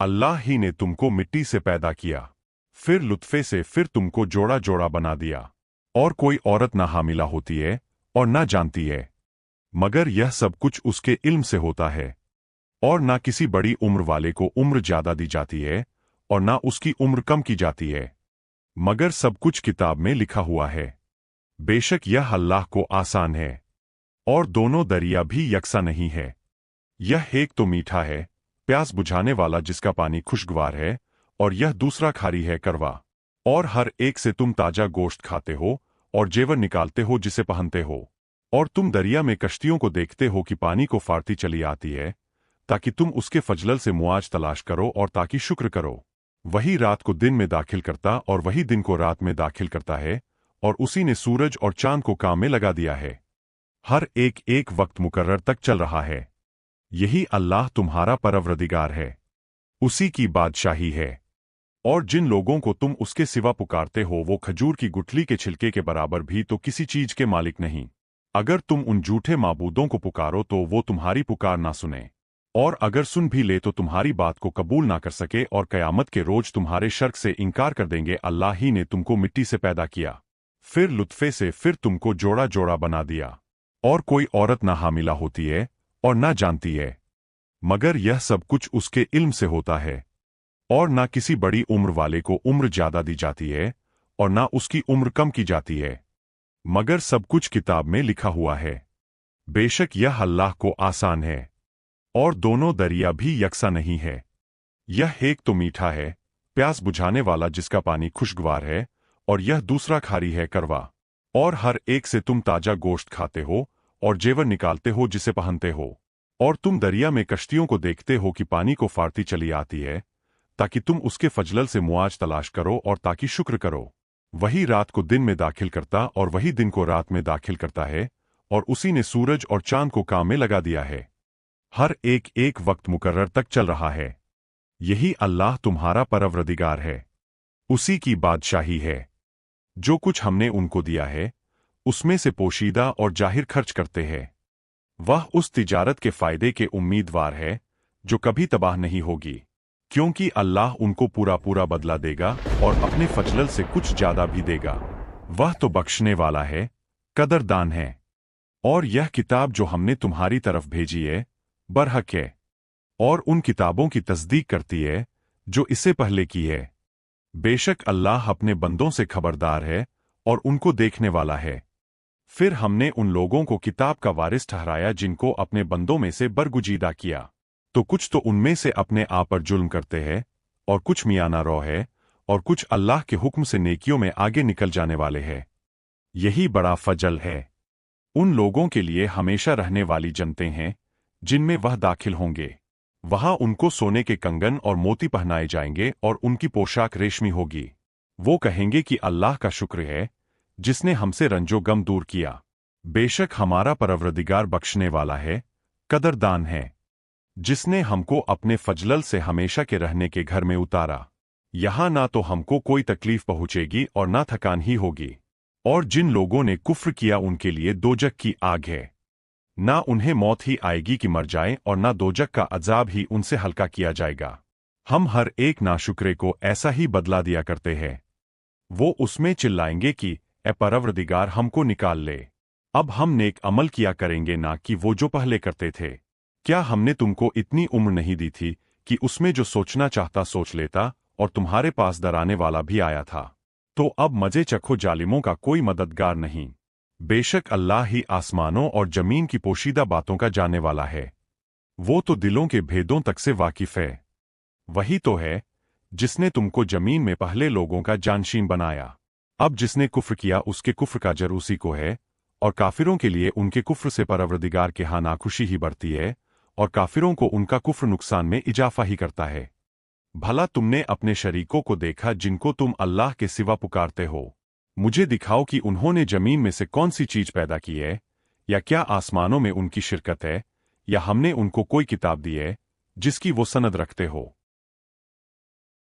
अल्लाह ही ने तुमको मिट्टी से पैदा किया, फिर लुत्फे से फिर तुमको जोड़ा जोड़ा बना दिया। और कोई औरत ना हामिला होती है और ना जानती है, मगर यह सब कुछ उसके इल्म से होता है। और ना किसी बड़ी उम्र वाले को उम्र ज्यादा दी जाती है और ना उसकी उम्र कम की जाती है, मगर सब कुछ किताब में लिखा हुआ है। बेशक यह अल्लाह को आसान है। और दोनों दरिया भी यकसा नहीं है। यह एक तो मीठा है, प्यास बुझाने वाला जिसका पानी खुशगवार है, और यह दूसरा खारी है, करवा। और हर एक से तुम ताजा गोश्त खाते हो और जेवर निकालते हो जिसे पहनते हो। और तुम दरिया में कश्तियों को देखते हो कि पानी को फाड़ती चली आती है, ताकि तुम उसके फजलल से मुआज तलाश करो और ताकि शुक्र करो। वही रात को दिन में दाखिल करता और वही दिन को रात में दाखिल करता है, और उसी ने सूरज और चांद को काम में लगा दिया है। हर एक एक वक्त मुकर्रर तक चल रहा है। यही अल्लाह तुम्हारा परवरदिगार है, उसी की बादशाही है। और जिन लोगों को तुम उसके सिवा पुकारते हो वो खजूर की गुठली के छिलके के बराबर भी तो किसी चीज के मालिक नहीं। अगर तुम उन झूठे माबूदों को पुकारो तो वो तुम्हारी पुकार ना सुने, और अगर सुन भी ले तो तुम्हारी बात को कबूल ना कर सके, और कयामत के रोज तुम्हारे शर्क से इनकार कर देंगे। अल्लाह ही ने तुमको मिट्टी से पैदा किया, फिर लुत्फे से फिर तुमको जोड़ा जोड़ा बना दिया। और कोई औरत ना हामिला होती है और ना जानती है, मगर यह सब कुछ उसके इल्म से होता है। और ना किसी बड़ी उम्र वाले को उम्र ज्यादा दी जाती है और ना उसकी उम्र कम की जाती है, मगर सब कुछ किताब में लिखा हुआ है। बेशक यह अल्लाह को आसान है। और दोनों दरिया भी यकसा नहीं है। यह एक तो मीठा है, प्यास बुझाने वाला जिसका पानी खुशगवार है, और यह दूसरा खारी है, करवा। और हर एक से तुम ताजा गोश्त खाते हो और जेवर निकालते हो जिसे पहनते हो। और तुम दरिया में कश्तियों को देखते हो कि पानी को फाड़ती चली आती है, ताकि तुम उसके फजलल से मुआज तलाश करो और ताकि शुक्र करो। वही रात को दिन में दाखिल करता और वही दिन को रात में दाखिल करता है, और उसी ने सूरज और चांद को काम में लगा दिया है। हर एक एक वक्त मुकर्रर तक चल रहा है। यही अल्लाह तुम्हारा परवरदिगार है, उसी की बादशाही है। जो कुछ हमने उनको दिया है उसमें से पोशीदा और जाहिर खर्च करते हैं। वह उस तिजारत के फायदे के उम्मीदवार है जो कभी तबाह नहीं होगी, क्योंकि अल्लाह उनको पूरा पूरा बदला देगा और अपने फजलल से कुछ ज्यादा भी देगा। वह तो बख्शने वाला है, कदरदान है। और यह किताब जो हमने तुम्हारी तरफ भेजी है बरहक है, और उन किताबों की तस्दीक करती है जो इससे पहले की है। बेशक अल्लाह अपने बंदों से खबरदार है और उनको देखने वाला है। फिर हमने उन लोगों को किताब का वारिस ठहराया जिनको अपने बंदों में से बरगुजीदा किया। तो कुछ तो उनमें से अपने आप पर जुल्म करते हैं, और कुछ मियाना रो है, और कुछ अल्लाह के हुक्म से नेकियों में आगे निकल जाने वाले हैं। यही बड़ा फजल है। उन लोगों के लिए हमेशा रहने वाली जन्नतें हैं जिनमें वह दाखिल होंगे। वहां उनको सोने के कंगन और मोती पहनाए जाएंगे और उनकी पोशाक रेशमी होगी। वो कहेंगे कि अल्लाह का शुक्र है जिसने हमसे रंजो गम दूर किया। बेशक हमारा परवरदिगार बख्शने वाला है, कदरदान है, जिसने हमको अपने फजलल से हमेशा के रहने के घर में उतारा। यहां ना तो हमको कोई तकलीफ पहुंचेगी और ना थकान ही होगी। और जिन लोगों ने कुफ्र किया उनके लिए दोजक की आग है। ना उन्हें मौत ही आएगी कि मर जाएं, और ना दोजक का अजाब ही उनसे हल्का किया जाएगा। हम हर एक नाशुक्रे को ऐसा ही बदला दिया करते हैं। वो उसमें चिल्लाएंगे कि ए परवरदिगार हमको निकाल ले। अब हम नेक अमल किया करेंगे ना कि वो जो पहले करते थे। क्या हमने तुमको इतनी उम्र नहीं दी थी कि उसमें जो सोचना चाहता सोच लेता, और तुम्हारे पास डराने वाला भी आया था? तो अब मजे चखो, जालिमों का कोई मददगार नहीं। बेशक अल्लाह ही आसमानों और जमीन की पोशीदा बातों का जानने वाला है। वो तो दिलों के भेदों तक से वाकिफ है। वही तो है जिसने तुमको जमीन में पहले लोगों का जानशीन बनाया। अब जिसने कुफ्र किया उसके कुफ्र का जर उसी को है, और काफिरों के लिए उनके कुफ्र से परवरदिगार के यहाँ नाखुशी ही बढ़ती है, और काफिरों को उनका कुफ्र नुकसान में इजाफा ही करता है। भला तुमने अपने शरीकों को देखा जिनको तुम अल्लाह के सिवा पुकारते हो? मुझे दिखाओ कि उन्होंने जमीन में से कौन सी चीज पैदा की है, या क्या आसमानों में उनकी शिरकत है, या हमने उनको कोई किताब दी है जिसकी वो सनद रखते हो।